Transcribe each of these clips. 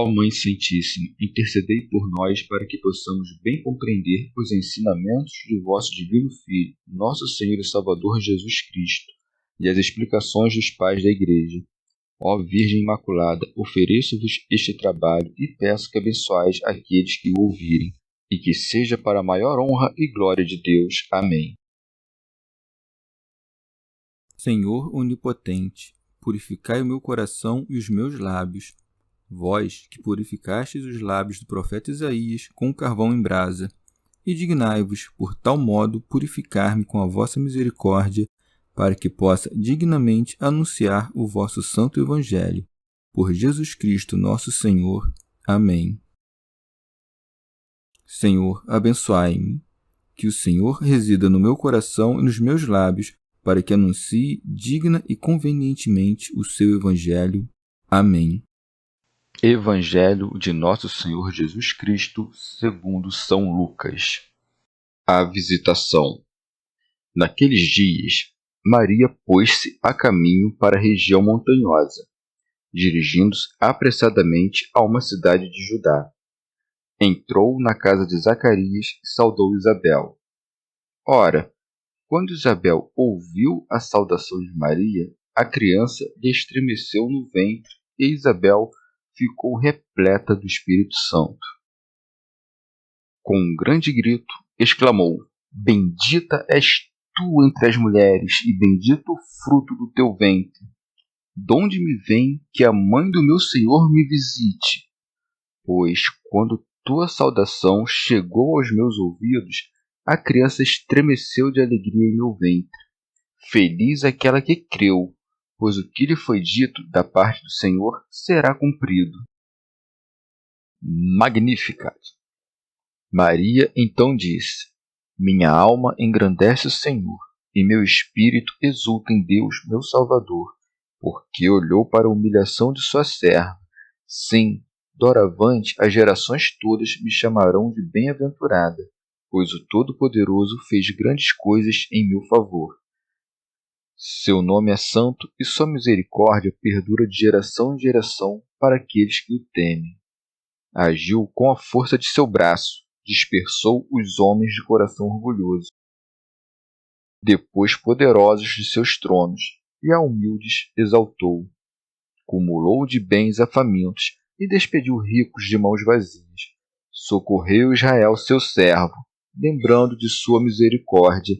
Ó Mãe Santíssima, intercedei por nós para que possamos bem compreender os ensinamentos de vosso Divino Filho, nosso Senhor e Salvador Jesus Cristo, e as explicações dos pais da Igreja. Ó Virgem Imaculada, ofereço-vos este trabalho e peço que abençoais aqueles que o ouvirem, e que seja para a maior honra e glória de Deus. Amém. Senhor onipotente, purificai o meu coração e os meus lábios. Vós, que purificastes os lábios do profeta Isaías com carvão em brasa, e dignai-vos, por tal modo, purificar-me com a vossa misericórdia, para que possa dignamente anunciar o vosso santo Evangelho. Por Jesus Cristo nosso Senhor. Amém. Senhor, abençoai-me. Que o Senhor resida no meu coração e nos meus lábios, para que anuncie digna e convenientemente o seu Evangelho. Amém. Evangelho de Nosso Senhor Jesus Cristo, segundo São Lucas. A visitação. Naqueles dias, Maria pôs-se a caminho para a região montanhosa, dirigindo-se apressadamente a uma cidade de Judá. Entrou na casa de Zacarias e saudou Isabel. Ora, quando Isabel ouviu a saudação de Maria, a criança lhe estremeceu no ventre e Isabel ficou repleta do Espírito Santo. Com um grande grito, exclamou: Bendita és tu entre as mulheres, e bendito o fruto do teu ventre. Donde me vem que a mãe do meu Senhor me visite? Pois, quando tua saudação chegou aos meus ouvidos, a criança estremeceu de alegria em meu ventre. Feliz aquela que creu, pois o que lhe foi dito da parte do Senhor será cumprido. Magnificat. Maria então disse: Minha alma engrandece o Senhor, e meu espírito exulta em Deus, meu Salvador, porque olhou para a humilhação de sua serva. Sim, doravante as gerações todas me chamarão de bem-aventurada, pois o Todo-Poderoso fez grandes coisas em meu favor. Seu nome é santo e sua misericórdia perdura de geração em geração para aqueles que o temem. Agiu com a força de seu braço, dispersou os homens de coração orgulhoso. Depois poderosos de seus tronos, e a humildes exaltou. Cumulou de bens a famintos, e despediu ricos de mãos vazias. Socorreu Israel seu servo, lembrando de sua misericórdia,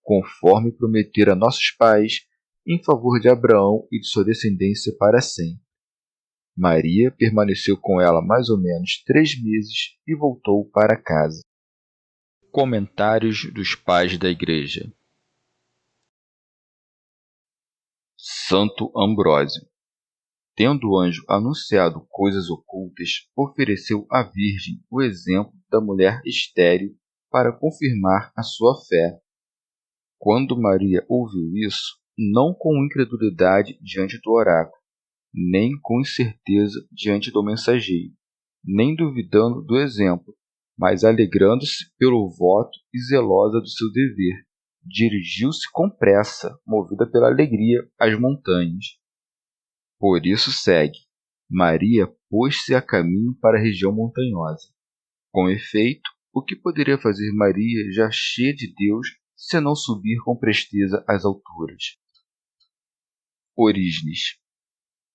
conforme prometera a nossos pais, em favor de Abraão e de sua descendência para sempre. Maria permaneceu com ela mais ou menos 3 meses e voltou para casa. Comentários dos Pais da Igreja. Santo Ambrósio. Tendo o anjo anunciado coisas ocultas, ofereceu à Virgem o exemplo da mulher estéril para confirmar a sua fé. Quando Maria ouviu isso, não com incredulidade diante do oráculo, nem com incerteza diante do mensageiro, nem duvidando do exemplo, mas alegrando-se pelo voto e zelosa do seu dever, dirigiu-se com pressa, movida pela alegria, às montanhas. Por isso segue: Maria pôs-se a caminho para a região montanhosa. Com efeito, o que poderia fazer Maria, já cheia de Deus, senão subir com presteza às alturas? Orígenes.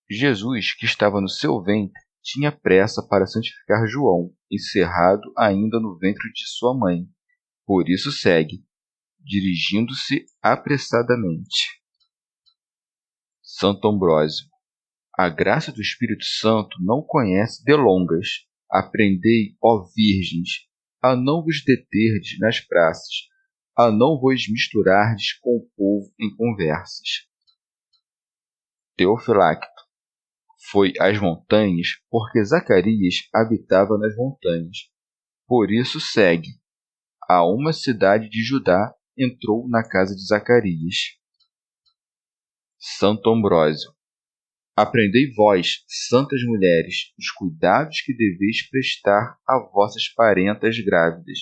Jesus, que estava no seu ventre, tinha pressa para santificar João, encerrado ainda no ventre de sua mãe. Por isso segue, dirigindo-se apressadamente. Santo Ambrósio. A graça do Espírito Santo não conhece delongas. Aprendei, ó virgens, a não vos deterdes nas praças, a não vos misturardes com o povo em conversas. Teofilacto. Foi às montanhas, porque Zacarias habitava nas montanhas. Por isso segue: a uma cidade de Judá entrou na casa de Zacarias. Santo Ambrósio. Aprendei vós, santas mulheres, os cuidados que deveis prestar a vossas parentas grávidas.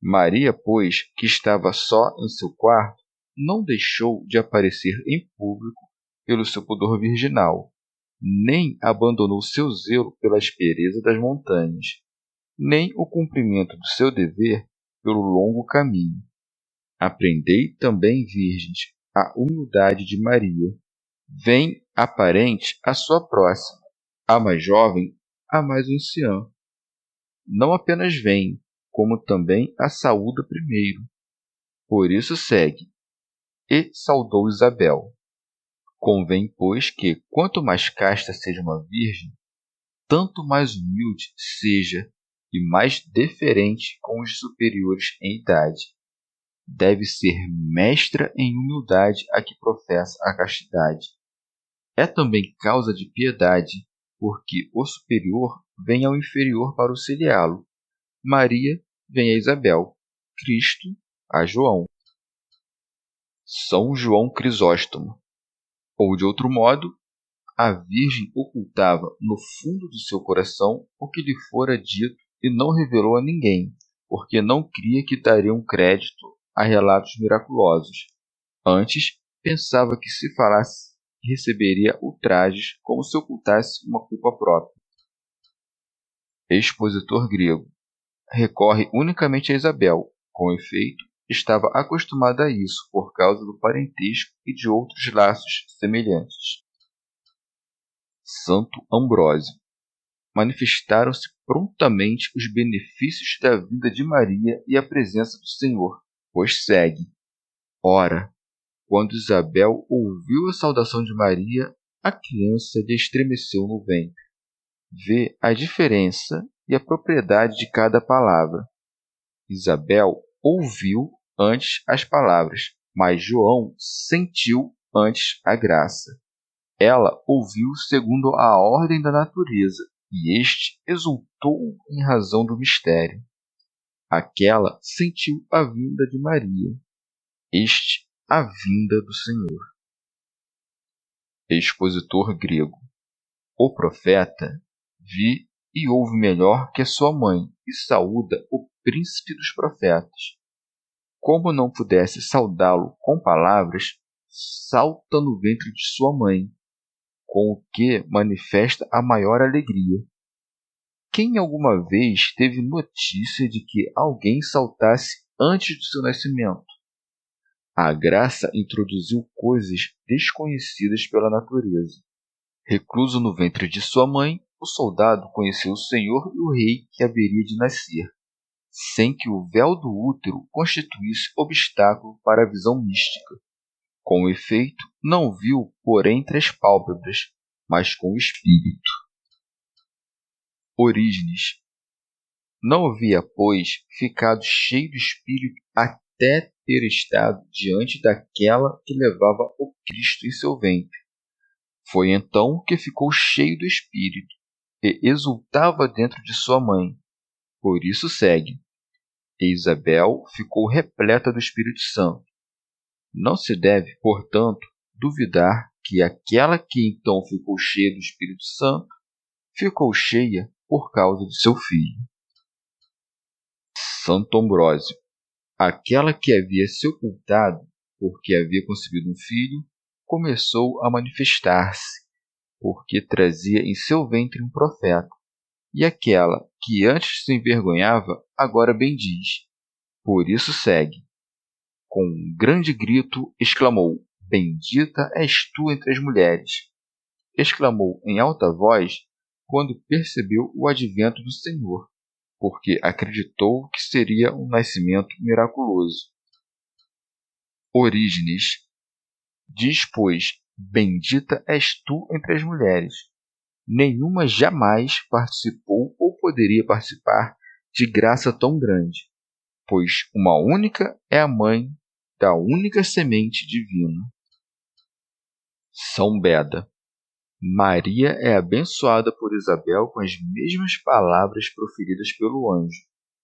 Maria, pois, que estava só em seu quarto, não deixou de aparecer em público pelo seu pudor virginal. nem abandonou seu zelo pela aspereza das montanhas, nem o cumprimento do seu dever pelo longo caminho. Aprendei também, virgens, a humildade de Maria. Vem a parente a sua próxima, a mais jovem, a mais anciã. Não apenas vem, como também a saúda primeiro. Por isso segue, e saudou Isabel. Convém, pois, que, quanto mais casta seja uma virgem, tanto mais humilde seja e mais deferente com os superiores em idade. Deve ser mestra em humildade a que professa a castidade. É também causa de piedade, porque o superior vem ao inferior para auxiliá-lo. Maria vem a Isabel, Cristo a João. São João Crisóstomo. Ou, de outro modo, a Virgem ocultava no fundo do seu coração o que lhe fora dito e não revelou a ninguém, porque não cria que dariam crédito a relatos miraculosos. Antes, pensava que se falasse receberia ultrajes como se ocultasse uma culpa própria. Expositor grego. Recorre unicamente a Isabel. Com efeito, estava acostumada a isso por causa do parentesco e de outros laços semelhantes. Santo Ambrósio. Manifestaram-se prontamente os benefícios da vinda de Maria e a presença do Senhor, pois segue. Ora, quando Isabel ouviu a saudação de Maria, a criança lhe estremeceu no ventre. Vê a diferença e a propriedade de cada palavra. Isabel ouviu antes as palavras, mas João sentiu antes a graça. Ela ouviu segundo a ordem da natureza, e este exultou em razão do mistério. Aquela sentiu a vinda de Maria, este a vinda do Senhor. Expositor grego. O profeta vi e ouve melhor que a sua mãe, e saúda o príncipe dos profetas. Como não pudesse saudá-lo com palavras, salta no ventre de sua mãe, com o que manifesta a maior alegria. Quem alguma vez teve notícia de que alguém saltasse antes do seu nascimento? A graça introduziu coisas desconhecidas pela natureza. Recluso no ventre de sua mãe, o soldado conheceu o Senhor e o rei que haveria de nascer, sem que o véu do útero constituísse obstáculo para a visão mística. Com efeito, não viu por entre as pálpebras, mas com o espírito. Orígenes. Não havia, pois, ficado cheio do espírito até ter estado diante daquela que levava o Cristo em seu ventre. Foi então que ficou cheio do espírito e exultava dentro de sua mãe. Por isso segue. E Isabel ficou repleta do Espírito Santo. Não se deve, portanto, duvidar que aquela que então ficou cheia do Espírito Santo ficou cheia por causa de seu filho. Santo Ambrósio. Aquela que havia se ocultado, porque havia concebido um filho, começou a manifestar-se, porque trazia em seu ventre um profeta. E aquela que antes se envergonhava, agora bendiz. Por isso segue. Com um grande grito, exclamou: Bendita és tu entre as mulheres. Exclamou em alta voz quando percebeu o advento do Senhor, porque acreditou que seria um nascimento miraculoso. Orígenes. Diz, pois, bendita és tu entre as mulheres. Nenhuma jamais participou ou poderia participar de graça tão grande, pois uma única é a mãe da única semente divina. São Beda. Maria é abençoada por Isabel com as mesmas palavras proferidas pelo anjo,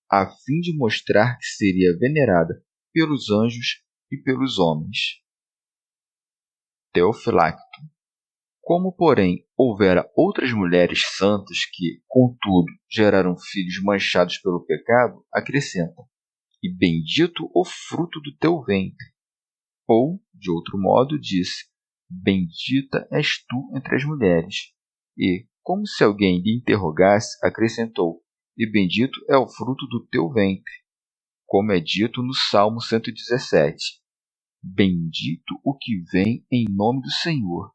a fim de mostrar que seria venerada pelos anjos e pelos homens. Teofilacto. Como, porém, houvera outras mulheres santas que, contudo, geraram filhos manchados pelo pecado, acrescenta: e bendito o fruto do teu ventre. Ou, de outro modo, disse: bendita és tu entre as mulheres. E, como se alguém lhe interrogasse, acrescentou: E bendito é o fruto do teu ventre, como é dito no Salmo 117. Bendito o que vem em nome do Senhor.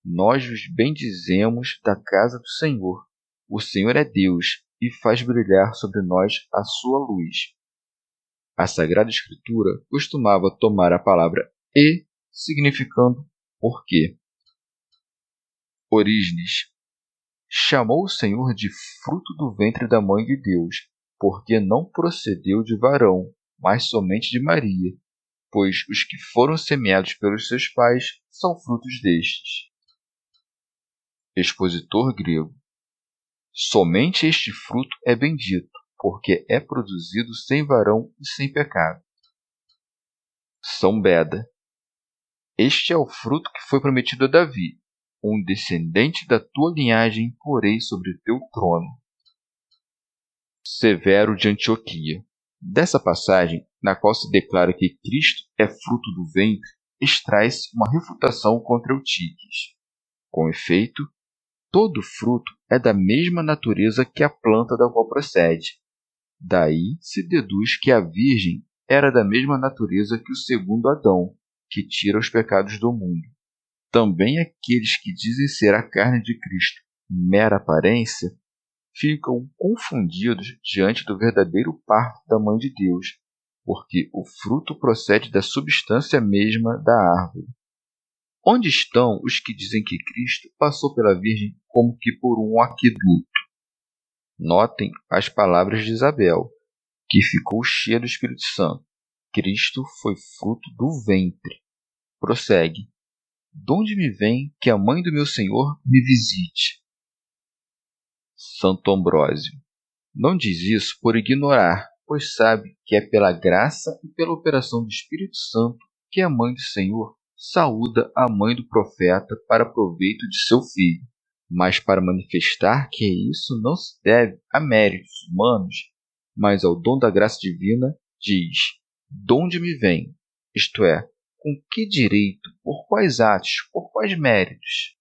Nós vos bendizemos da casa do Senhor. O Senhor é Deus e faz brilhar sobre nós a sua luz. A Sagrada Escritura costumava tomar a palavra e significando porque. Orígenes chamou o Senhor de fruto do ventre da mãe de Deus, porque não procedeu de varão, mas somente de Maria, pois os que foram semeados pelos seus pais são frutos destes. Expositor grego. Somente este fruto é bendito, porque é produzido sem varão e sem pecado. São Beda. Este é o fruto que foi prometido a Davi. Um descendente da tua linhagem porei sobre o teu trono. Severo de Antioquia. Dessa passagem, na qual se declara que Cristo é fruto do ventre, extrai-se uma refutação contra Eutiques. Com efeito, todo fruto é da mesma natureza que a planta da qual procede. Daí se deduz que a Virgem era da mesma natureza que o segundo Adão, que tira os pecados do mundo. Também aqueles que dizem ser a carne de Cristo mera aparência ficam confundidos diante do verdadeiro parto da Mãe de Deus, porque o fruto procede da substância mesma da árvore. Onde estão os que dizem que Cristo passou pela Virgem como que por um aqueduto? Notem as palavras de Isabel, que ficou cheia do Espírito Santo. Cristo foi fruto do ventre. Prossegue. Donde me vem que a mãe do meu Senhor me visite? Santo Ambrósio. Não diz isso por ignorar, pois sabe que é pela graça e pela operação do Espírito Santo que a mãe do Senhor saúda a mãe do profeta para proveito de seu filho. Mas para manifestar que isso não se deve a méritos humanos, mas ao dom da graça divina, diz: Donde me vem? Isto é, com que direito, por quais atos, por quais méritos?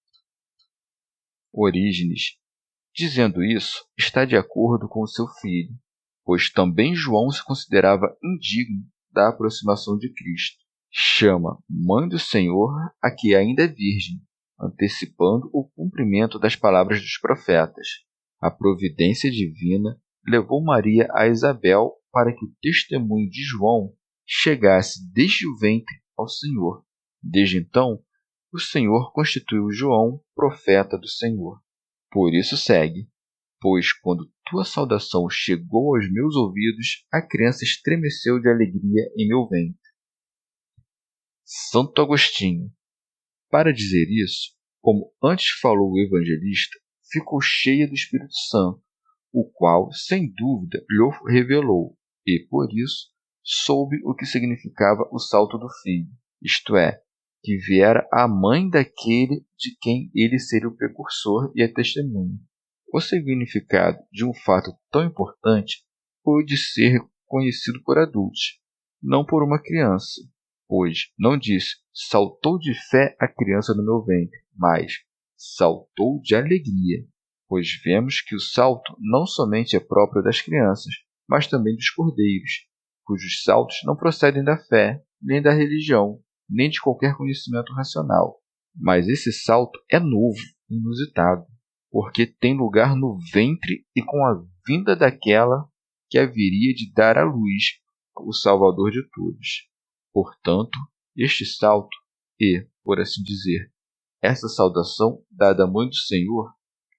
Orígenes, dizendo isso, está de acordo com o seu filho, pois também João se considerava indigno da aproximação de Cristo. Chama Mãe do Senhor a que ainda é virgem, antecipando o cumprimento das palavras dos profetas. A providência divina levou Maria a Isabel para que o testemunho de João chegasse desde o ventre ao Senhor. Desde então, o Senhor constituiu João profeta do Senhor. Por isso segue, pois quando tua saudação chegou aos meus ouvidos, a criança estremeceu de alegria em meu ventre. Santo Agostinho. Para dizer isso, como antes falou o evangelista, ficou cheia do Espírito Santo, o qual, sem dúvida, lhe revelou, e, por isso, soube o que significava o salto do filho, isto é, que viera a mãe daquele de quem ele seria o precursor e a testemunha. O significado de um fato tão importante pôde ser conhecido por adultos, não por uma criança, pois não diz saltou de fé a criança no meu ventre, mas saltou de alegria, pois vemos que o salto não somente é próprio das crianças, mas também dos cordeiros, cujos saltos não procedem da fé, nem da religião, nem de qualquer conhecimento racional. Mas esse salto é novo, inusitado, porque tem lugar no ventre e com a vinda daquela que haveria de dar à luz o Salvador de todos. Portanto, este salto e, por assim dizer, essa saudação dada à Mãe do Senhor,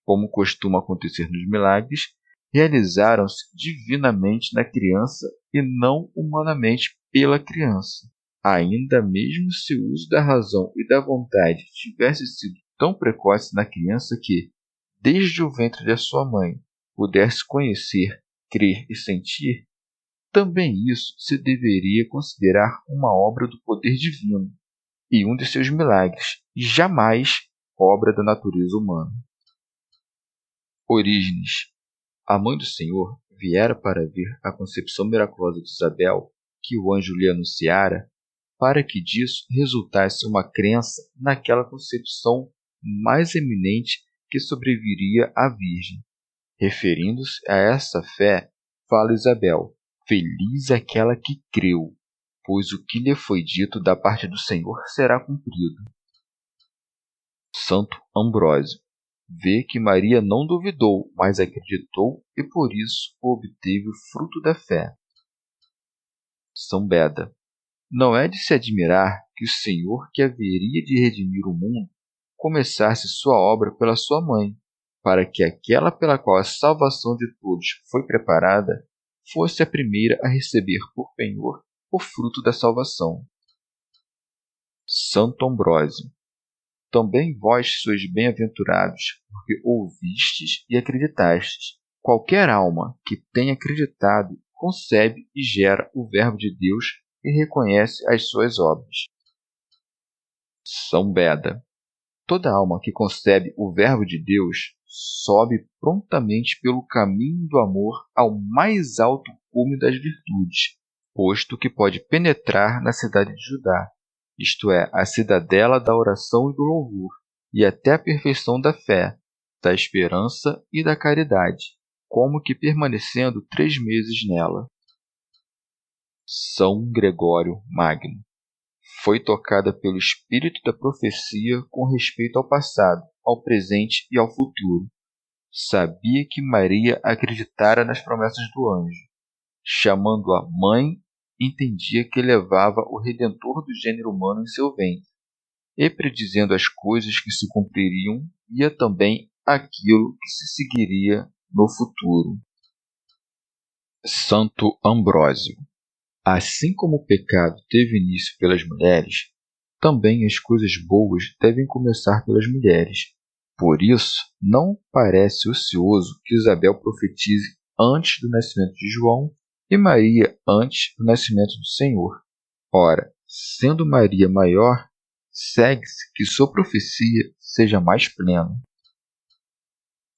como costuma acontecer nos milagres, realizaram-se divinamente na criança e não humanamente pela criança. Ainda mesmo se o uso da razão e da vontade tivesse sido tão precoce na criança que, desde o ventre de sua mãe, pudesse conhecer, crer e sentir, também isso se deveria considerar uma obra do poder divino e um de seus milagres, e jamais obra da natureza humana. Orígenes. A mãe do Senhor viera para ver a concepção miraculosa de Isabel, que o anjo lhe anunciara, para que disso resultasse uma crença naquela concepção mais eminente que sobreviveria à Virgem. Referindo-se a essa fé, fala Isabel: feliz aquela que creu, pois o que lhe foi dito da parte do Senhor será cumprido. Santo Ambrósio vê que Maria não duvidou, mas acreditou e por isso obteve o fruto da fé. São Beda: não é de se admirar que o Senhor, que haveria de redimir o mundo, começasse sua obra pela sua mãe, para que aquela pela qual a salvação de todos foi preparada fosse a primeira a receber por penhor o fruto da salvação. Santo Ambrósio: também vós sois bem-aventurados, porque ouvistes e acreditastes. Qualquer alma que tenha acreditado concebe e gera o Verbo de Deus e reconhece as suas obras. São Beda: toda alma que concebe o Verbo de Deus sobe prontamente pelo caminho do amor ao mais alto cume das virtudes, posto que pode penetrar na cidade de Judá, isto é, a cidadela da oração e do louvor, e até a perfeição da fé, da esperança e da caridade, como que permanecendo 3 meses nela. São Gregório Magno: foi tocada pelo espírito da profecia com respeito ao passado, ao presente e ao futuro. Sabia que Maria acreditara nas promessas do anjo. Chamando-a mãe, entendia que levava o Redentor do gênero humano em seu ventre, e predizendo as coisas que se cumpririam, via também aquilo que se seguiria no futuro. Santo Ambrósio: assim como o pecado teve início pelas mulheres, também as coisas boas devem começar pelas mulheres. Por isso, não parece ocioso que Isabel profetize antes do nascimento de João e Maria antes do nascimento do Senhor. Ora, sendo Maria maior, segue-se que sua profecia seja mais plena.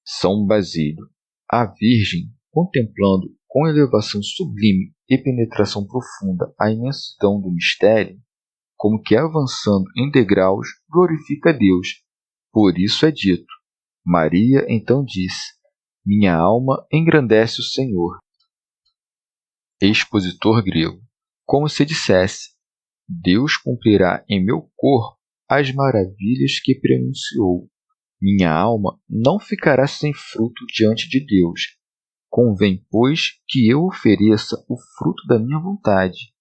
São Basílio: a Virgem, contemplando com elevação sublime e penetração profunda a imensidão do mistério, como que avançando em degraus, glorifica a Deus. Por isso é dito: Maria então disse: minha alma engrandece o Senhor. Expositor grego: como se dissesse: Deus cumprirá em meu corpo as maravilhas que prenunciou. Minha alma não ficará sem fruto diante de Deus. Convém, pois, que eu ofereça o fruto da minha vontade,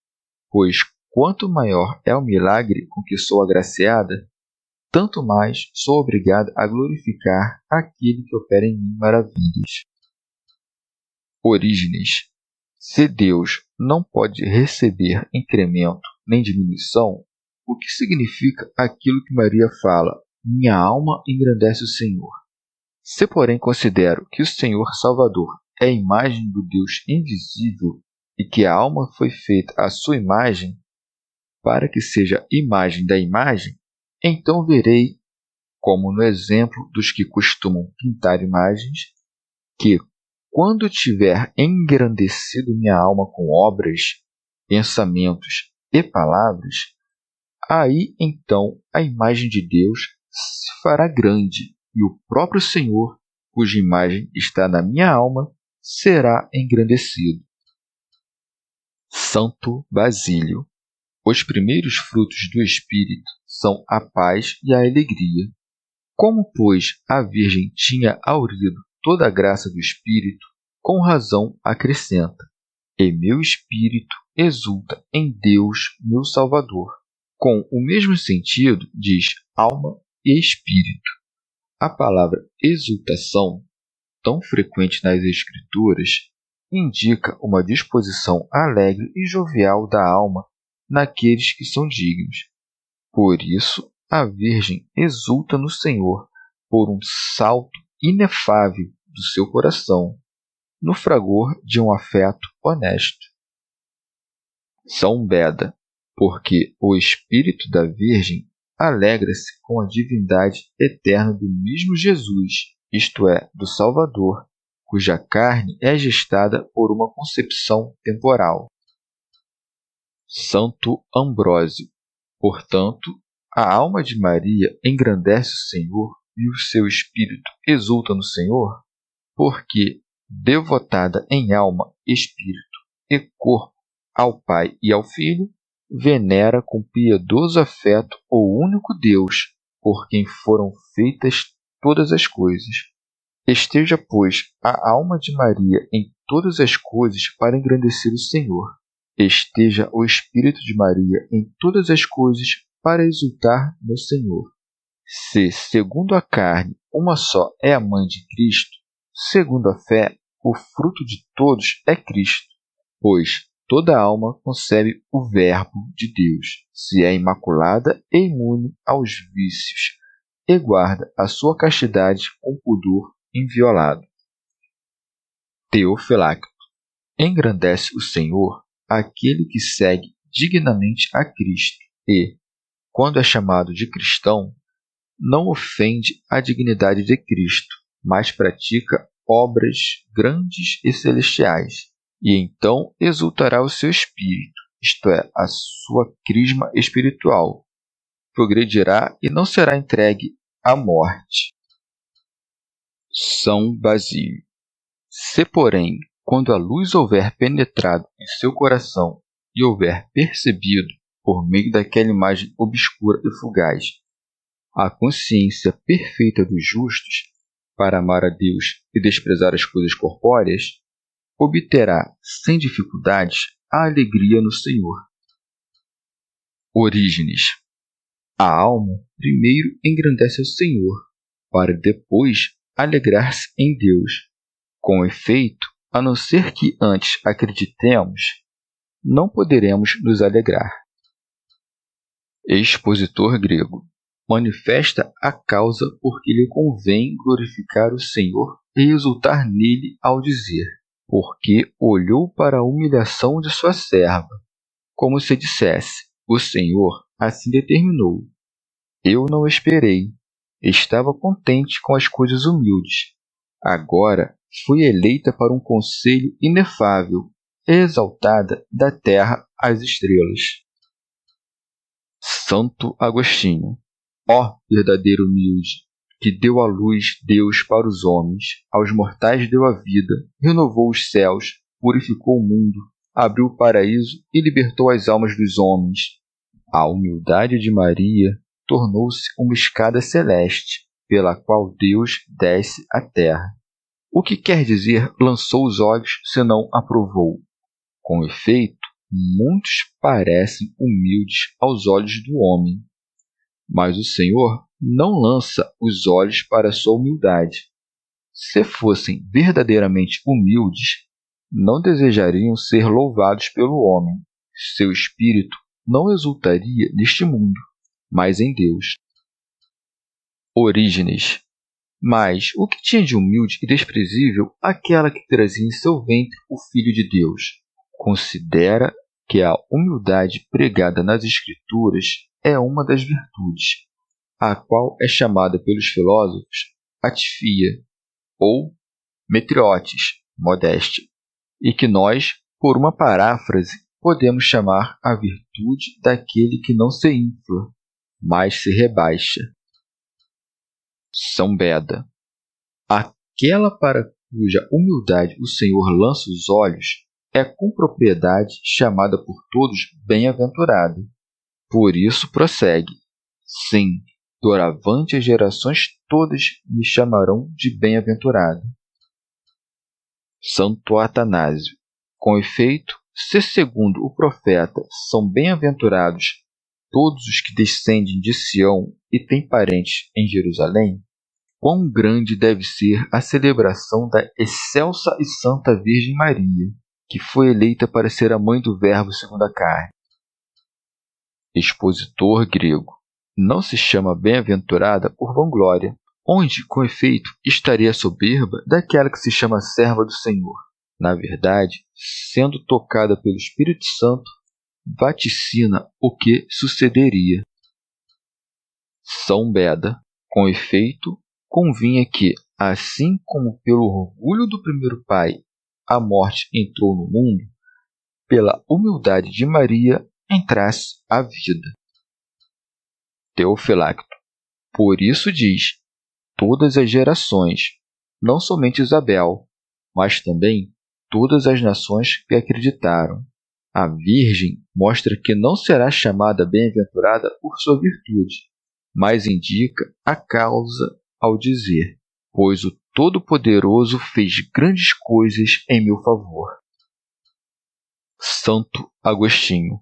pois quanto maior é o milagre com que sou agraciada, tanto mais sou obrigada a glorificar aquele que opera em mim maravilhas. Orígenes: se Deus não pode receber incremento nem diminuição, o que significa aquilo que Maria fala: minha alma engrandece o Senhor? Se, porém, considero que o Senhor Salvador é a imagem do Deus invisível e que a alma foi feita à sua imagem, para que seja imagem da imagem, então verei, como no exemplo dos que costumam pintar imagens, que, quando tiver engrandecido minha alma com obras, pensamentos e palavras, aí então a imagem de Deus se fará grande e o próprio Senhor, cuja imagem está na minha alma, será engrandecido. Santo Basílio: os primeiros frutos do Espírito são a paz e a alegria. Como, pois, a Virgem tinha aurido toda a graça do Espírito, com razão acrescenta: e meu espírito exulta em Deus, meu Salvador. Com o mesmo sentido, diz alma e espírito. A palavra exultação, tão frequente nas Escrituras, indica uma disposição alegre e jovial da alma naqueles que são dignos. Por isso, a Virgem exulta no Senhor por um salto inefável do seu coração, no fragor de um afeto honesto. São Beda: porque o espírito da Virgem alegra-se com a divindade eterna do mesmo Jesus, isto é, do Salvador, cuja carne é gestada por uma concepção temporal. Santo Ambrósio: portanto, a alma de Maria engrandece o Senhor e o seu espírito exulta no Senhor? Porque, devotada em alma, espírito e corpo ao Pai e ao Filho, venera com piedoso afeto o único Deus, por quem foram feitas todas as coisas. Esteja, pois, a alma de Maria em todas as coisas para engrandecer o Senhor. Esteja o espírito de Maria em todas as coisas para exultar no Senhor. Se, segundo a carne, uma só é a mãe de Cristo, segundo a fé, o fruto de todos é Cristo, pois toda alma concebe o Verbo de Deus, se é imaculada e imune aos vícios, e guarda a sua castidade com pudor inviolado. Teofilacto. Engrandece o Senhor aquele que segue dignamente a Cristo e, quando é chamado de cristão, não ofende a dignidade de Cristo, mas pratica obras grandes e celestiais, e então exultará o seu espírito, isto é, a sua crisma espiritual, progredirá e não será entregue à morte. São Basílio. Se, porém, quando a luz houver penetrado em seu coração e houver percebido, por meio daquela imagem obscura e fugaz, a consciência perfeita dos justos, para amar a Deus e desprezar as coisas corpóreas, obterá, sem dificuldades, a alegria no Senhor. Orígenes. A alma primeiro engrandece o Senhor, para depois alegrar-se em Deus. Com efeito, a não ser que antes acreditemos, não poderemos nos alegrar. Expositor grego. Manifesta a causa por que lhe convém glorificar o Senhor e exultar nele ao dizer, porque olhou para a humilhação de sua serva, como se dissesse, o Senhor assim determinou. Eu não esperei, estava contente com as coisas humildes. Agora fui eleita para um conselho inefável, exaltada da terra às estrelas. Santo Agostinho. Ó verdadeiro humilde, que deu à luz Deus para os homens, aos mortais deu a vida, renovou os céus, purificou o mundo, abriu o paraíso e libertou as almas dos homens. A humildade de Maria tornou-se uma escada celeste, pela qual Deus desce à terra. O que quer dizer lançou os olhos, senão aprovou? Com efeito, muitos parecem humildes aos olhos do homem, mas o Senhor não lança os olhos para a sua humildade. Se fossem verdadeiramente humildes, não desejariam ser louvados pelo homem. Seu espírito não exultaria neste mundo, mas em Deus. Orígenes. Mas o que tinha de humilde e desprezível aquela que trazia em seu ventre o Filho de Deus? Considera que a humildade pregada nas Escrituras é uma das virtudes, a qual é chamada pelos filósofos atifia, ou metriotes, modéstia, e que nós, por uma paráfrase, podemos chamar a virtude daquele que não se infla, mas se rebaixa. São Beda. Aquela para cuja humildade o Senhor lança os olhos é com propriedade chamada por todos bem-aventurada. Por isso prossegue. Sim, doravante as gerações todas me chamarão de bem-aventurado. Santo Atanásio. Com efeito, se segundo o profeta são bem-aventurados todos os que descendem de Sião e têm parentes em Jerusalém, quão grande deve ser a celebração da excelsa e santa Virgem Maria, que foi eleita para ser a mãe do Verbo segundo a carne. Expositor grego. Não se chama bem-aventurada por vanglória, onde, com efeito, estaria a soberba daquela que se chama serva do Senhor. Na verdade, sendo tocada pelo Espírito Santo, vaticina o que sucederia. São Beda. Com efeito, convinha que, assim como pelo orgulho do primeiro pai a morte entrou no mundo, pela humildade de Maria entrasse a vida. Teofilacto. Por isso diz, todas as gerações, não somente Isabel, mas também todas as nações que acreditaram. A Virgem mostra que não será chamada bem-aventurada por sua virtude, mas indica a causa ao dizer: pois o Todo-Poderoso fez grandes coisas em meu favor. Santo Agostinho.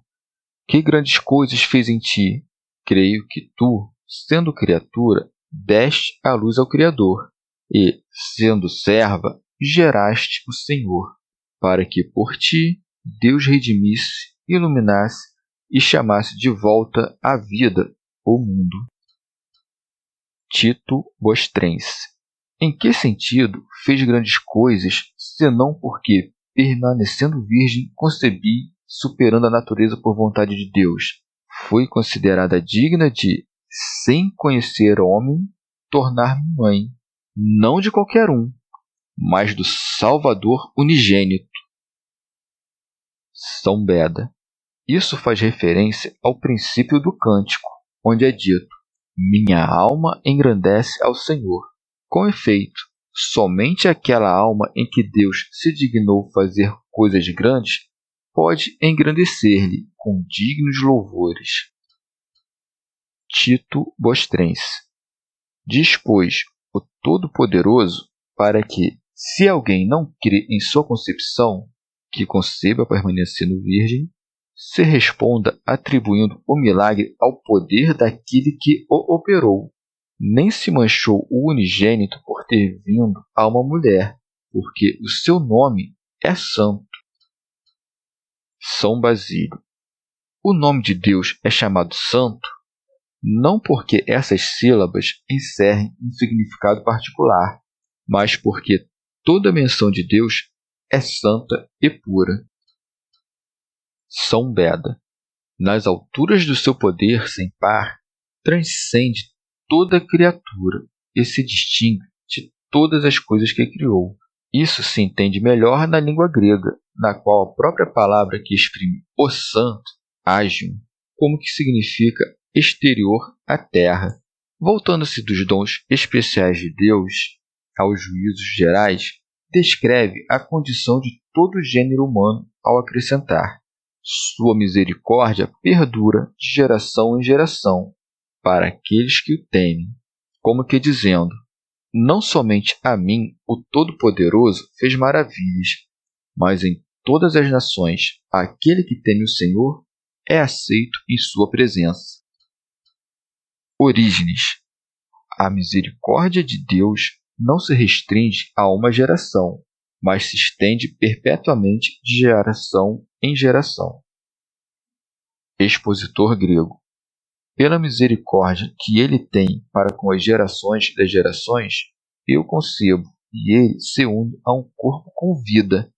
Que grandes coisas fez em ti? Creio que tu, sendo criatura, deste a luz ao Criador, e, sendo serva, geraste o Senhor, para que por ti Deus redimisse, iluminasse e chamasse de volta à vida o mundo. Tito Bostrense. Em que sentido fez grandes coisas, senão porque, permanecendo virgem, concebi, superando a natureza por vontade de Deus? Foi considerada digna de, sem conhecer homem, tornar-me mãe, não de qualquer um, mas do Salvador unigênito. São Beda. Isso faz referência ao princípio do cântico, onde é dito: minha alma engrandece ao Senhor. Com efeito, somente aquela alma em que Deus se dignou fazer coisas grandes pode engrandecer-lhe com dignos louvores. Tito Bostrense. Diz, pois, o Todo-Poderoso para que, se alguém não crê em sua concepção, que conceba permanecendo virgem, se responda atribuindo o milagre ao poder daquele que o operou. Nem se manchou o unigênito por ter vindo a uma mulher, porque o seu nome é santo. São Basílio. O nome de Deus é chamado santo, não porque essas sílabas encerrem um significado particular, mas porque toda menção de Deus é santa e pura. São Beda. Nas alturas do seu poder sem par, transcende toda criatura e se distingue de todas as coisas que criou. Isso se entende melhor na língua grega, na qual a própria palavra que exprime o santo, agion, como que significa exterior à terra. Voltando-se dos dons especiais de Deus aos juízos gerais, descreve a condição de todo o gênero humano ao acrescentar: sua misericórdia perdura de geração em geração para aqueles que o temem, como que dizendo: não somente a mim o Todo-Poderoso fez maravilhas, mas em todas as nações aquele que teme o Senhor é aceito em sua presença. Orígenes. A misericórdia de Deus não se restringe a uma geração, mas se estende perpetuamente de geração em geração. Expositor grego. Pela misericórdia que ele tem para com as gerações das gerações, eu concebo, e ele se une a um corpo com vida,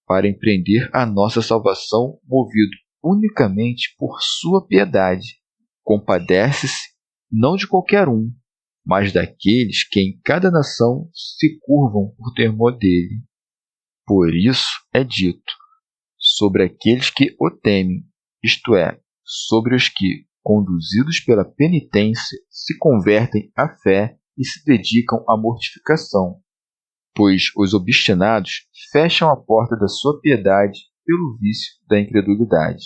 para empreender a nossa salvação movido unicamente por sua piedade. Compadece-se não de qualquer um, mas daqueles que em cada nação se curvam por temor dele. Por isso é dito: sobre aqueles que o temem, isto é, sobre os que, conduzidos pela penitência, se convertem à fé e se dedicam à mortificação, pois os obstinados fecham a porta da sua piedade pelo vício da incredulidade.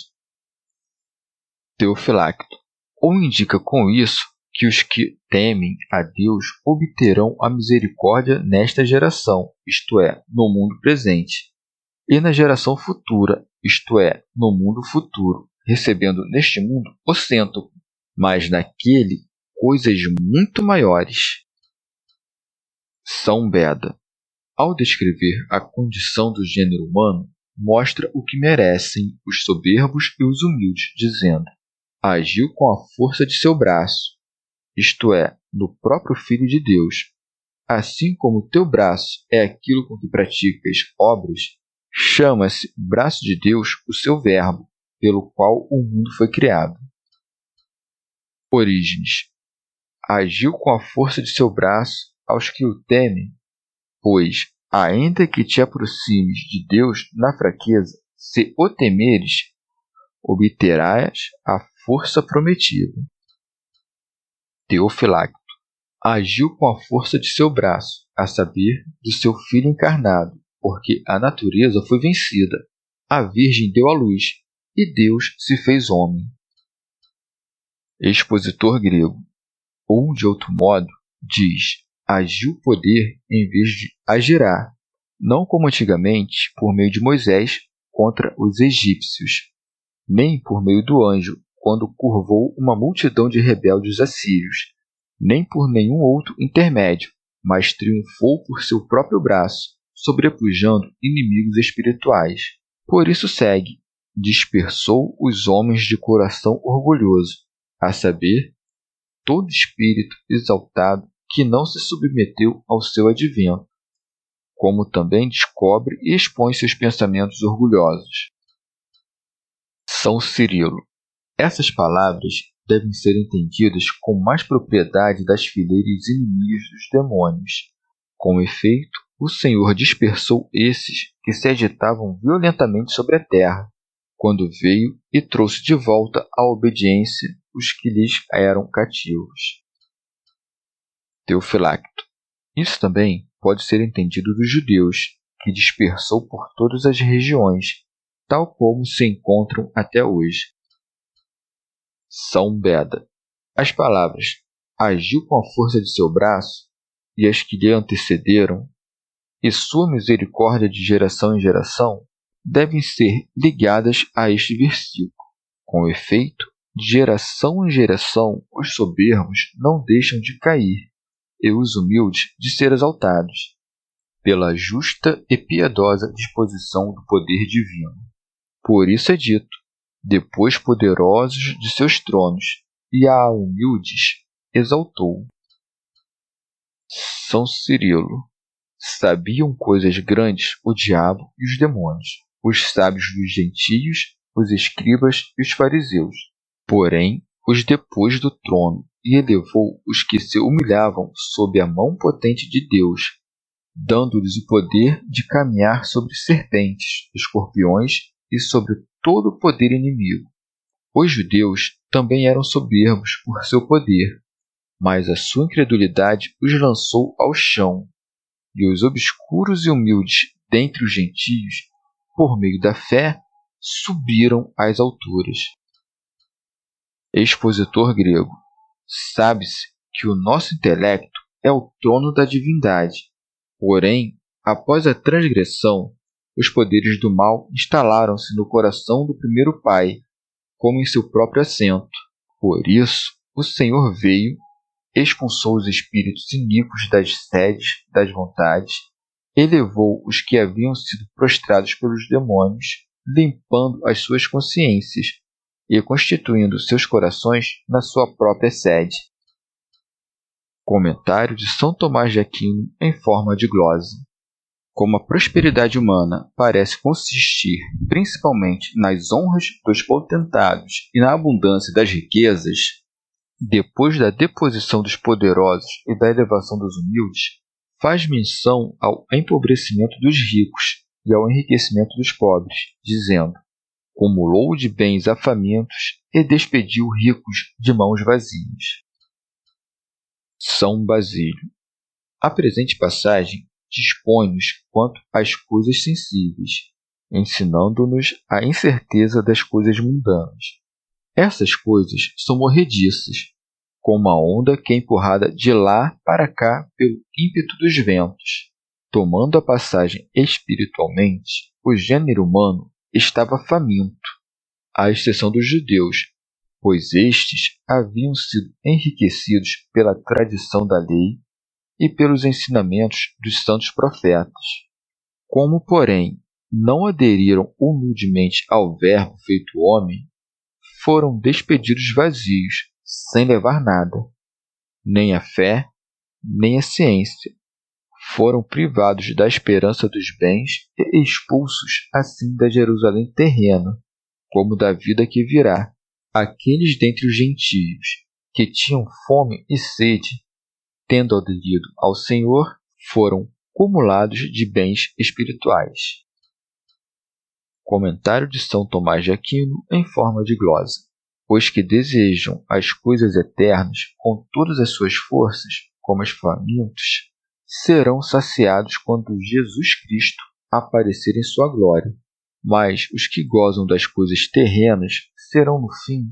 Teofilacto. Ou indica com isso que os que temem a Deus obterão a misericórdia nesta geração, isto é, no mundo presente, e na geração futura, isto é, no mundo futuro, recebendo neste mundo o cêntuplo, mas naquele coisas muito maiores. São Beda. Ao descrever a condição do gênero humano, mostra o que merecem os soberbos e os humildes, dizendo: agiu com a força de seu braço, isto é, no próprio Filho de Deus. Assim como o teu braço é aquilo com que praticas obras, chama-se braço de Deus o seu verbo, pelo qual o mundo foi criado. Orígenes. Agiu com a força de seu braço aos que o temem, pois, ainda que te aproximes de Deus na fraqueza, se o temeres, obterás a força prometida. Teofilacto. agiu com a força de seu braço, a saber, do seu Filho encarnado, porque a natureza foi vencida, a Virgem deu à luz, e Deus se fez homem. Expositor grego. Ou, de outro modo, diz: agiu o poder em vez de agirá, não como antigamente, por meio de Moisés, contra os egípcios, nem por meio do anjo, quando curvou uma multidão de rebeldes assírios, nem por nenhum outro intermédio, mas triunfou por seu próprio braço, sobrepujando inimigos espirituais. Por isso segue: dispersou os homens de coração orgulhoso, a saber, todo espírito exaltado que não se submeteu ao seu advento, como também descobre e expõe seus pensamentos orgulhosos. São Cirilo. Essas palavras devem ser entendidas com mais propriedade das fileiras inimigas dos demônios. Com efeito, o Senhor dispersou esses que se agitavam violentamente sobre a terra, quando veio e trouxe de volta à obediência os que lhes eram cativos. Teofilacto. Isso também pode ser entendido dos judeus, que dispersou por todas as regiões, tal como se encontram até hoje. São Beda. As palavras agiu com a força de seu braço e as que lhe antecederam, e sua misericórdia de geração em geração, devem ser ligadas a este versículo. Com efeito, de geração em geração, os soberbos não deixam de cair, e os humildes de ser exaltados, pela justa e piedosa disposição do poder divino. Por isso é dito: depois poderosos de seus tronos, e a humildes exaltou. São Cirilo. Sabiam coisas grandes o diabo e os demônios, os sábios dos gentios, os escribas e os fariseus. Porém, os depôs do trono e elevou os que se humilhavam sob a mão potente de Deus, dando-lhes o poder de caminhar sobre serpentes, escorpiões e sobre todo o poder inimigo. Os judeus também eram soberbos por seu poder, mas a sua incredulidade os lançou ao chão, e os obscuros e humildes dentre os gentios, por meio da fé, subiram às alturas. Expositor grego. Sabe-se que o nosso intelecto é o trono da divindade. Porém, após a transgressão, os poderes do mal instalaram-se no coração do primeiro pai, como em seu próprio assento. Por isso, o Senhor veio, expulsou os espíritos iníquos das sedes das vontades, elevou os que haviam sido prostrados pelos demônios, limpando as suas consciências e constituindo seus corações na sua própria sede. Comentário de São Tomás de Aquino em forma de glose. Como a prosperidade humana parece consistir principalmente nas honras dos potentados e na abundância das riquezas, depois da deposição dos poderosos e da elevação dos humildes, faz menção ao empobrecimento dos ricos e ao enriquecimento dos pobres, dizendo: cumulou de bens a famintos e despediu ricos de mãos vazias. São Basílio. A presente passagem dispõe-nos quanto às coisas sensíveis, ensinando-nos a incerteza das coisas mundanas. Essas coisas são morrediças, como a onda que é empurrada de lá para cá pelo ímpeto dos ventos. Tomando a passagem espiritualmente, o gênero humano estava faminto, à exceção dos judeus, pois estes haviam sido enriquecidos pela tradição da lei e pelos ensinamentos dos santos profetas. Como, porém, não aderiram humildemente ao Verbo feito homem, foram despedidos vazios, sem levar nada, nem a fé, nem a ciência. Foram privados da esperança dos bens e expulsos assim da Jerusalém terrena, como da vida que virá. Aqueles dentre os gentios que tinham fome e sede, tendo aderido ao Senhor, foram cumulados de bens espirituais. Comentário de São Tomás de Aquino em forma de glose. Os que desejam as coisas eternas com todas as suas forças como os famintos, serão saciados quando Jesus Cristo aparecer em sua glória. Mas os que gozam das coisas terrenas serão, no fim,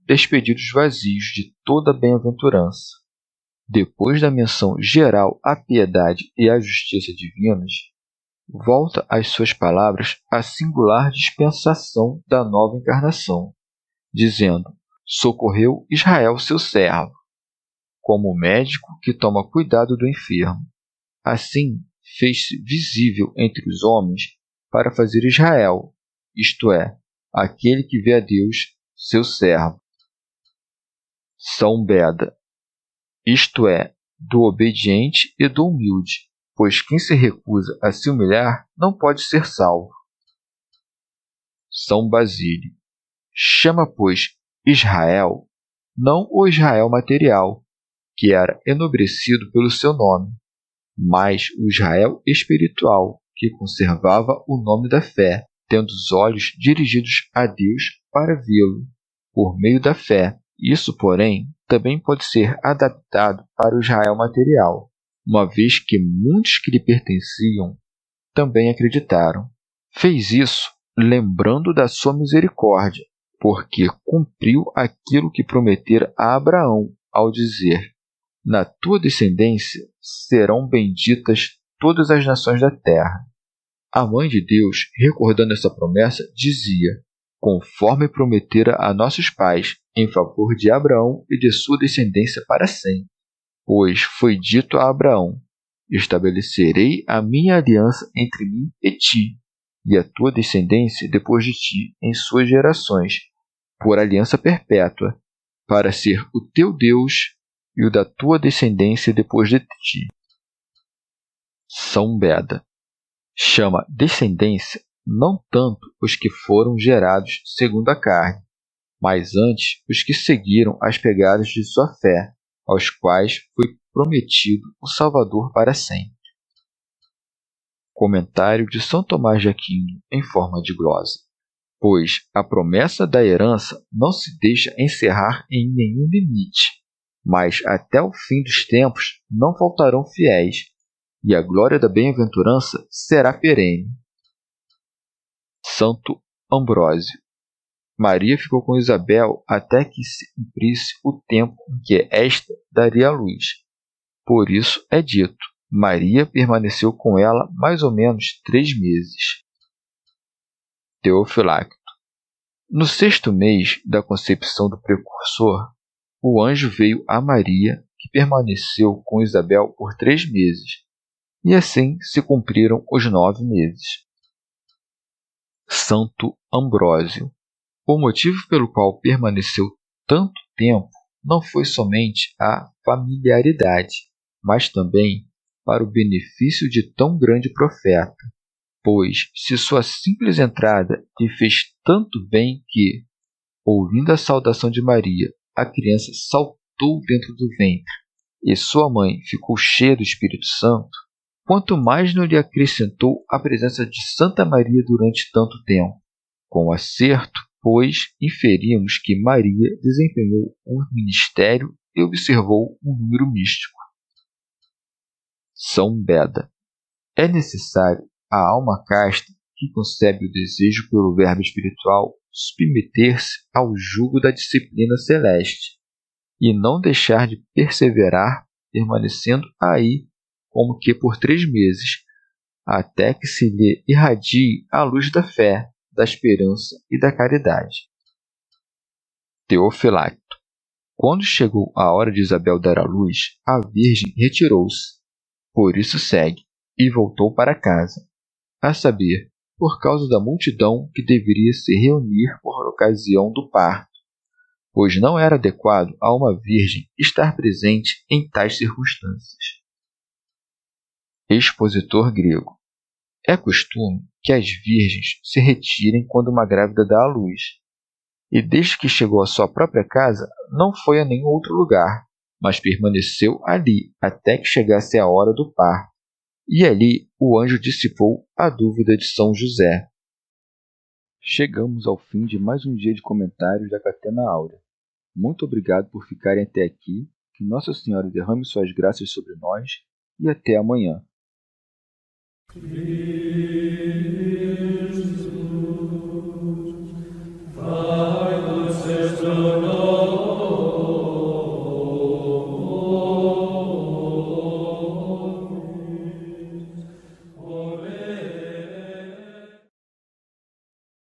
despedidos vazios de toda bem-aventurança. Depois da menção geral à piedade e à justiça divinas, volta às suas palavras a singular dispensação da nova encarnação, dizendo: socorreu Israel, seu servo, como o médico que toma cuidado do enfermo. Assim, fez-se visível entre os homens para fazer Israel, isto é, aquele que vê a Deus, seu servo. São Beda, isto é, do obediente e do humilde, pois quem se recusa a se humilhar não pode ser salvo. São Basílio, chama, pois, Israel, não o Israel material, que era enobrecido pelo seu nome, mas o Israel espiritual, que conservava o nome da fé, tendo os olhos dirigidos a Deus para vê-lo, por meio da fé. Isso, porém, também pode ser adaptado para o Israel material, uma vez que muitos que lhe pertenciam também acreditaram. Fez isso lembrando da sua misericórdia, porque cumpriu aquilo que prometera a Abraão ao dizer: na tua descendência serão benditas todas as nações da terra. A mãe de Deus, recordando essa promessa, dizia: conforme prometera a nossos pais, em favor de Abraão e de sua descendência para sempre. Pois foi dito a Abraão: estabelecerei a minha aliança entre mim e ti, e a tua descendência depois de ti em suas gerações, por aliança perpétua, para ser o teu Deus e o da tua descendência depois de ti. São Beda, chama descendência não tanto os que foram gerados segundo a carne, mas antes os que seguiram as pegadas de sua fé, aos quais foi prometido o Salvador para sempre. Comentário de São Tomás de Aquino em forma de glosa. Pois a promessa da herança não se deixa encerrar em nenhum limite, mas até o fim dos tempos não faltarão fiéis, e a glória da bem-aventurança será perene. Santo Ambrósio. Maria ficou com Isabel até que se cumprisse o tempo em que esta daria à luz. Por isso é dito: Maria permaneceu com ela mais ou menos 3 meses. Teofilacto. No 6º mês da concepção do precursor, o anjo veio a Maria, que permaneceu com Isabel por 3 meses, e assim se cumpriram os 9 meses. Santo Ambrósio. O motivo pelo qual permaneceu tanto tempo não foi somente a familiaridade, mas também para o benefício de tão grande profeta, pois se sua simples entrada lhe fez tanto bem que, ouvindo a saudação de Maria, a criança saltou dentro do ventre e sua mãe ficou cheia do Espírito Santo, quanto mais não lhe acrescentou a presença de Santa Maria durante tanto tempo. Com acerto, pois, inferimos que Maria desempenhou um ministério e observou um número místico. São Beda. É necessário à alma casta, que concebe o desejo pelo verbo espiritual, submeter-se ao jugo da disciplina celeste e não deixar de perseverar, permanecendo aí como que por 3 meses, até que se lhe irradie a luz da fé, da esperança e da caridade. Teofilacto. Quando chegou a hora de Isabel dar à luz, a Virgem retirou-se, por isso segue, e voltou para casa, a saber, por causa da multidão que deveria se reunir por ocasião do parto, pois não era adequado a uma virgem estar presente em tais circunstâncias. Expositor grego. É costume que as virgens se retirem quando uma grávida dá à luz, e desde que chegou à sua própria casa, não foi a nenhum outro lugar, mas permaneceu ali até que chegasse a hora do parto, e ali o anjo dissipou a dúvida de São José. Chegamos ao fim de mais um dia de comentários da Catena Áurea. Muito obrigado por ficarem até aqui, que Nossa Senhora derrame suas graças sobre nós e até amanhã.